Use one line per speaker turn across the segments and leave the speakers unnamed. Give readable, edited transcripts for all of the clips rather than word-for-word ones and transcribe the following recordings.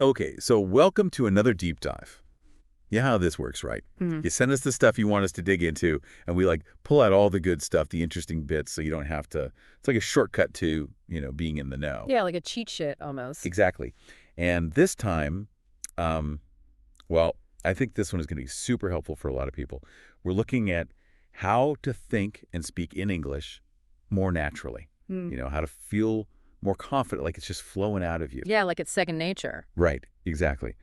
Okay, so welcome to another deep dive. You know how this works, right?
Mhm.
You send us the stuff you want us to dig into, and we like pull out all the good stuff, the interesting bits, so you don't have to. It's like a shortcut to, being in the know.
Yeah, like a cheat sheet almost.
Exactly. And this time, um, well, I think this one is going to be super helpful for a lot of people. We're looking at how to think and speak in English more naturally.
Mm.
How to feel more confident, like it's just flowing out of you.
Yeah, like it's second nature.
Right, exactly.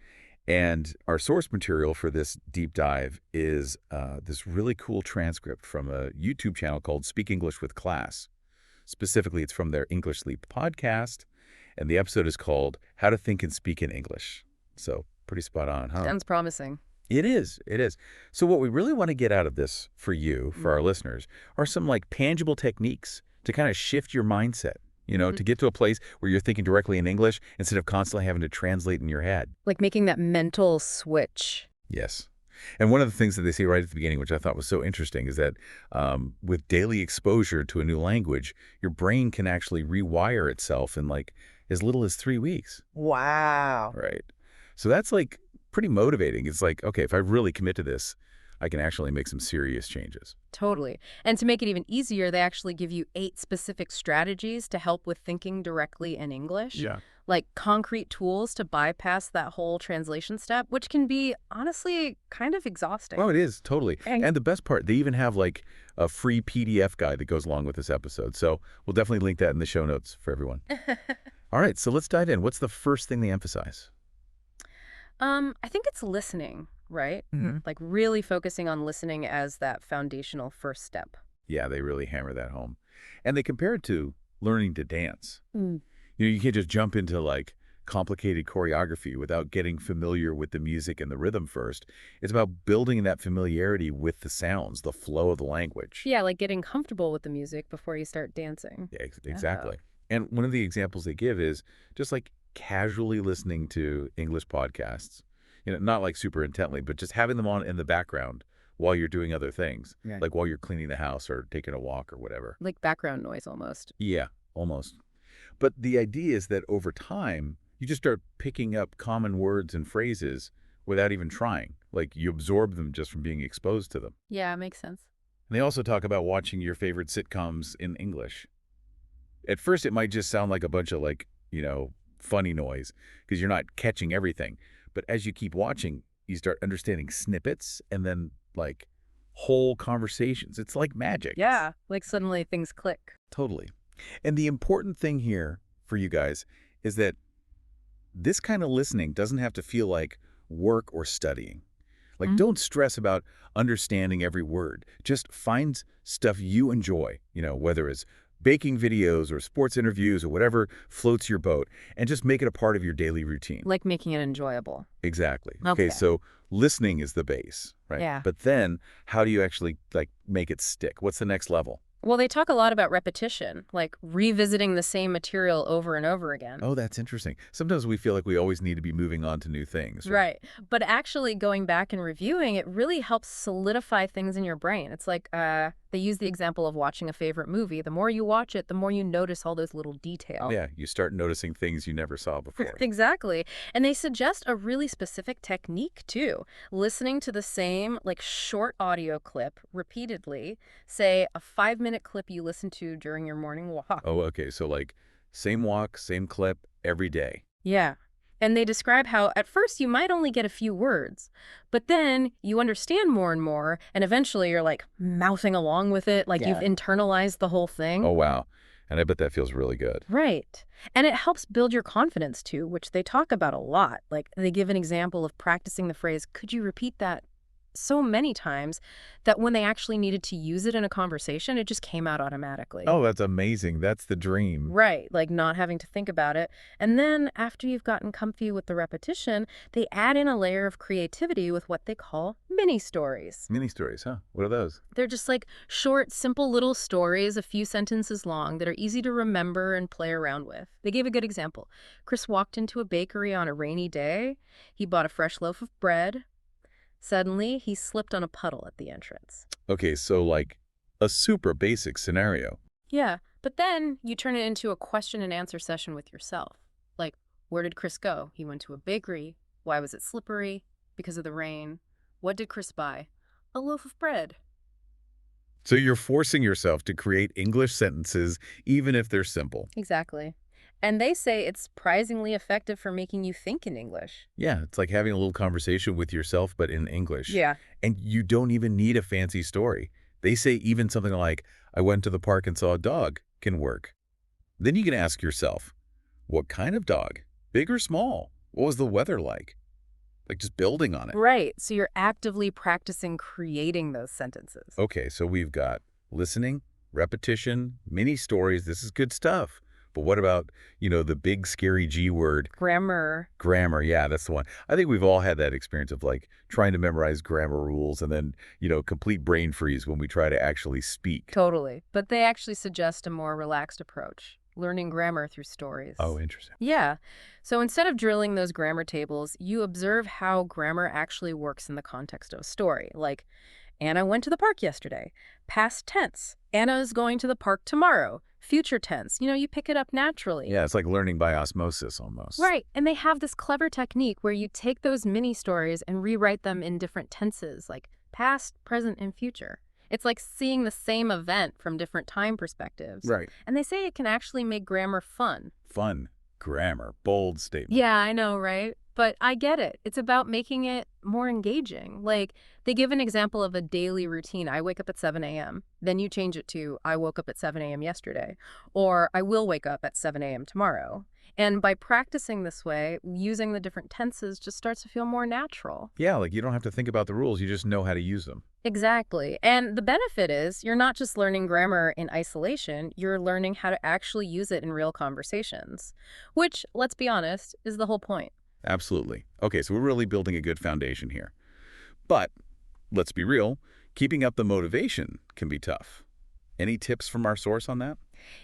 And our source material for this deep dive is this really cool transcript from a YouTube channel called Speak English with Class. Specifically, it's from their English Leap podcast, and the episode is called How to Think and Speak in English. So pretty spot on, huh?
Sounds promising.
It is. It is. So what we really want to get out of this for you, for our listeners, are some like tangible techniques to kind of shift your mindset, to get to a place where you're thinking directly in English instead of constantly having to translate in your head.
Like making that mental switch.
Yes. And one of the things that they say right at the beginning, which I thought was so interesting, is that with daily exposure to a new language, your brain can actually rewire itself in like as little as 3 weeks.
Wow.
Right. So that's like pretty motivating. It's like, okay, if I really commit to this, I can actually make some serious changes.
Totally. And to make it even easier, they actually give you 8 specific strategies to help with thinking directly in English.
Yeah.
Like concrete tools to bypass that whole translation step, which can be, honestly, kind of exhausting.
Oh, it is, totally.
And-
And the best part, they even have like a free PDF guide that goes along with this episode. So we'll definitely link that in the show notes for everyone. All right, so let's dive in. What's the first thing they emphasize?
I think it's listening, right?
Mm-hmm.
Like really focusing on listening as that foundational first step.
Yeah, they really hammer that home. And they compare it to learning to dance.
Mm.
You can't just jump into like complicated choreography without getting familiar with the music and the rhythm first. It's about building that familiarity with the sounds, the flow of the language.
Yeah, like getting comfortable with the music before you start dancing.
Yeah, exactly. And one of the examples they give is just like casually listening to English podcasts. Not like super intently, but just having them on in the background while you're doing other things,
Yeah.
like while you're cleaning the house or taking a walk or whatever.
Like background noise almost.
Yeah, almost. But the idea is that over time, you just start picking up common words and phrases without even trying. Like you absorb them just from being exposed to them.
Yeah, makes sense.
And they also talk about watching your favorite sitcoms in English. At first, it might just sound like a bunch of like, funny noise because you're not catching everything. But as you keep watching, you start understanding snippets and then like whole conversations. It's like magic.
Yeah, like suddenly things click.
Totally. And the important thing here for you guys is that this kind of listening doesn't have to feel like work or studying. Like, don't stress about understanding every word. Just find stuff you enjoy, whether it's baking videos or sports interviews or whatever floats your boat, and just make it a part of your daily routine.
Like making it enjoyable.
Exactly.
Okay.
So listening is the base, right?
Yeah.
But then how do you actually like make it stick? What's the next level?
Well, they talk a lot about repetition, like revisiting the same material over and over again.
Oh, that's interesting. Sometimes we feel like we always need to be moving on to new things.
Right. But actually going back and reviewing, it really helps solidify things in your brain. It's like they use the example of watching a favorite movie. The more you watch it, the more you notice all those little details.
Yeah, you start noticing things you never saw before.
Exactly. And they suggest a really specific technique, too. Listening to the same, like, short audio clip repeatedly, say a 5-minute clip you listen to during your morning walk.
Oh, okay. So like same walk, same clip every day.
Yeah. And they describe how at first you might only get a few words, but then you understand more and more, and eventually you're like mouthing along with it, like you've internalized the whole thing.
Oh, wow. And I bet that feels really good.
Right. And it helps build your confidence too, which they talk about a lot. Like they give an example of practicing the phrase, "Could you repeat that?" so many times that when they actually needed to use it in a conversation, it just came out automatically.
Oh, that's amazing. That's the dream.
Right, like not having to think about it. And then after you've gotten comfy with the repetition, they add in a layer of creativity with what they call mini stories.
Mini stories, huh? What are those?
They're just like short, simple little stories, a few sentences long, that are easy to remember and play around with. They gave a good example. Chris walked into a bakery on a rainy day. He bought a fresh loaf of bread. Suddenly, he slipped on a puddle at the entrance.
Okay, so like a super basic scenario.
Yeah, but then you turn it into a question and answer session with yourself. Like, Where did Chris go? He went to a bakery. Why was it slippery? Because of the rain. What did Chris buy? A loaf of bread.
So you're forcing yourself to create English sentences, even if they're simple.
Exactly. And they say it's surprisingly effective for making you think in English.
Yeah, it's like having a little conversation with yourself, but in English.
Yeah.
And you don't even need a fancy story. They say even something like, I went to the park and saw a dog can work. Then you can ask yourself, what kind of dog? Big or small? What was the weather like? Like just building on it.
Right. So you're actively practicing creating those sentences.
Okay, so we've got listening, repetition, mini stories. This is good stuff. But what about, the big scary G word,
Grammar.
grammar? Yeah, that's the one. I think we've all had that experience of like trying to memorize grammar rules and then, complete brain freeze when we try to actually speak.
Totally. But they actually suggest a more relaxed approach, learning grammar through stories.
Oh, interesting.
Yeah. So instead of drilling those grammar tables, you observe how grammar actually works in the context of a story. Like, Anna went to the park yesterday. Past tense. Anna is going to the park tomorrow. Future tense. You pick it up naturally.
Yeah, it's like learning by osmosis almost.
Right. And they have this clever technique where you take those mini stories and rewrite them in different tenses, like past, present, and future. It's like seeing the same event from different time perspectives.
Right.
And they say it can actually make grammar fun.
Fun. Grammar. Bold statement.
Yeah, I know, right? But I get it. It's about making it more engaging. Like, they give an example of a daily routine. I wake up at 7 a.m. Then you change it to, I woke up at 7 a.m. yesterday. Or, I will wake up at 7 a.m. tomorrow. And by practicing this way, using the different tenses just starts to feel more natural.
Yeah, like you don't have to think about the rules. You just know how to use them.
Exactly. And the benefit is you're not just learning grammar in isolation, you're learning how to actually use it in real conversations, which, let's be honest, is the whole point.
Absolutely. Okay, so we're really building a good foundation here. But let's be real, keeping up the motivation can be tough. Any tips from our source on that?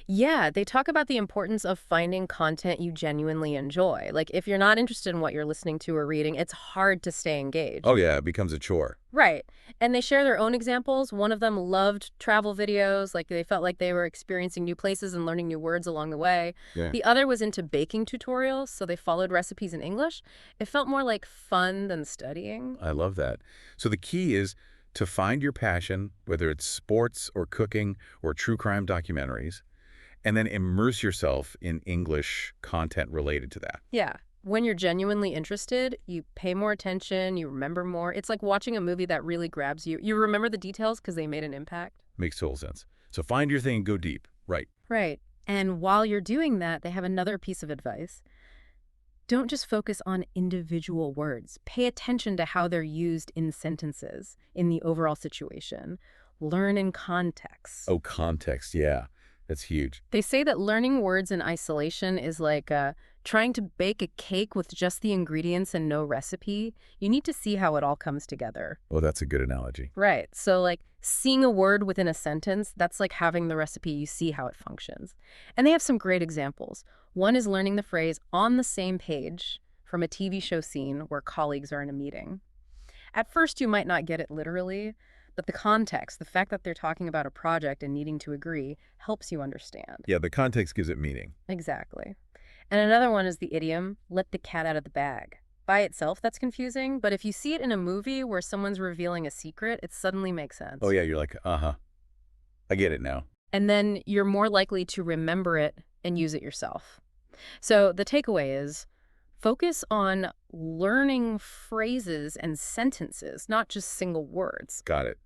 Yeah, they talk about the importance of finding content you genuinely enjoy. Like, if you're not interested in what you're listening to or reading, it's hard to stay engaged.
Oh yeah, it becomes a chore.
Right. And they share their own examples. One of them loved travel videos, like they felt like they were experiencing new places and learning new words along the way.
Yeah.
The other was into baking tutorials, so they followed recipes in English. It felt more like fun than studying.
I love that. So the key is to find your passion, whether it's sports or cooking or true crime documentaries, and then immerse yourself in English content related to that.
Yeah. When you're genuinely interested, you pay more attention, you remember more. It's like watching a movie that really grabs you. You remember the details because they made an impact.
Makes total sense. So find your thing and go deep. Right.
Right. And while you're doing that, they have another piece of advice. Don't just focus on individual words. Pay attention to how they're used in sentences, in the overall situation. Learn in context.
Oh, context. Yeah, that's huge.
They say that learning words in isolation is like trying to bake a cake with just the ingredients and no recipe. You need to see how it all comes together.
Oh, that's a good analogy.
Right. So like seeing a word within a sentence, that's like having the recipe. You see how it functions. And they have some great examples. One is learning the phrase on the same page from a TV show scene where colleagues are in a meeting. At first, you might not get it literally, but the context, the fact that they're talking about a project and needing to agree, helps you understand.
Yeah, the context gives it meaning.
Exactly. And another one is the idiom, let the cat out of the bag. By itself, that's confusing, but if you see it in a movie where someone's revealing a secret, it suddenly makes sense.
Oh, yeah, you're like, uh-huh. I get it now.
And then you're more likely to remember it and use it yourself. So the takeaway is focus on learning phrases and sentences, not just single words.
Got it.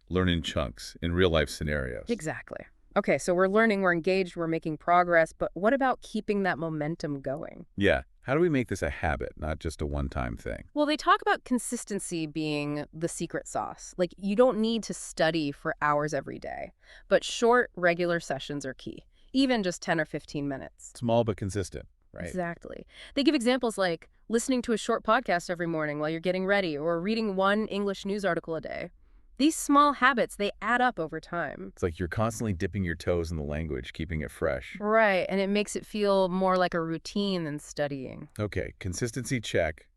Learn in chunks, in real-life scenarios.
Exactly. Okay, so we're learning, we're engaged, we're making progress, but what about keeping that momentum going?
Yeah. How do we make this a habit, not just a one-time thing?
Well, they talk about consistency being the secret sauce. Like, you don't need to study for hours every day, but short, regular sessions are key, even just 10 or 15 minutes.
Small but consistent, right?
Exactly. They give examples like listening to a short podcast every morning while you're getting ready or reading one English news article a day. These small habits, they add up over time.
It's like you're constantly dipping your toes in the language, keeping it fresh.
Right, and it makes it feel more like a routine than studying.
Okay, consistency check.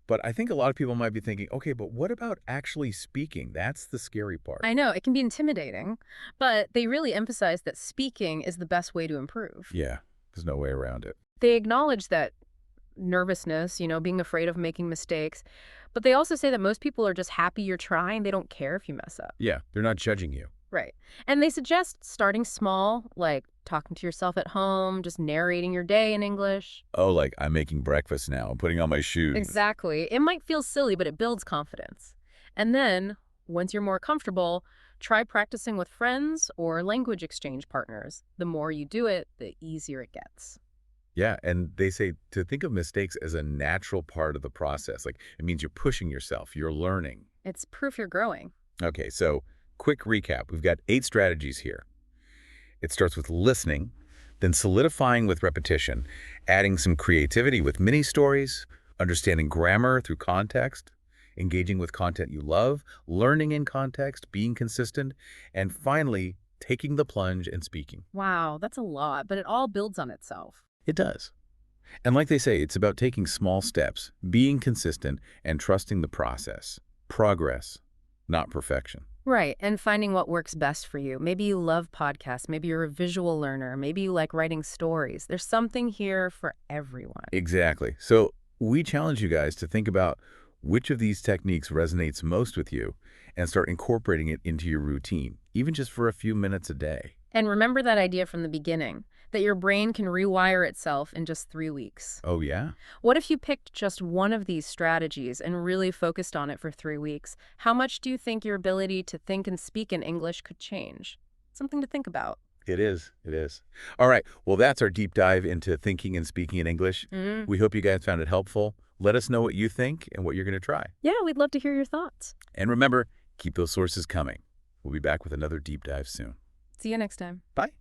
But I think a lot of people might be thinking, okay, but what about actually speaking? That's the scary part.
I know, it can be intimidating, but they really emphasize that speaking is the best way to improve.
Yeah, there's no way around it.
They acknowledge that nervousness, being afraid of making mistakes. But they also say that most people are just happy you're trying. They don't care if you mess up.
Yeah, they're not judging you.
Right. And they suggest starting small, like talking to yourself at home, just narrating your day in English.
Oh, like, I'm making breakfast now. I'm putting on my shoes.
Exactly. It might feel silly, but it builds confidence. And then, once you're more comfortable, try practicing with friends or language exchange partners. The more you do it, the easier it gets.
Yeah, and they say to think of mistakes as a natural part of the process. Like, it means you're pushing yourself, you're learning.
It's proof you're growing.
Okay, so quick recap. We've got 8 strategies here. It starts with listening, then solidifying with repetition, adding some creativity with mini stories, understanding grammar through context, engaging with content you love, learning in context, being consistent, and finally, taking the plunge and speaking.
Wow, that's a lot, but it all builds on itself.
It does. And like they say, it's about taking small steps, being consistent, and trusting the process. Progress, not perfection.
Right, and finding what works best for you. Maybe you love podcasts, maybe you're a visual learner, maybe you like writing stories. There's something here for everyone.
Exactly. So we challenge you guys to think about which of these techniques resonates most with you and start incorporating it into your routine, even just for a few minutes a day.
And remember that idea from the beginning, that your brain can rewire itself in just 3 weeks.
Oh, yeah?
What if you picked just one of these strategies and really focused on it for 3 weeks? How much do you think your ability to think and speak in English could change? Something to think about.
It is. It is. All right. Well, that's our deep dive into thinking and speaking in English.
Mm.
We hope you guys found it helpful. Let us know what you think and what you're going to try.
Yeah, we'd love to hear your thoughts.
And remember, keep those sources coming. We'll be back with another deep dive soon.
See you next time.
Bye.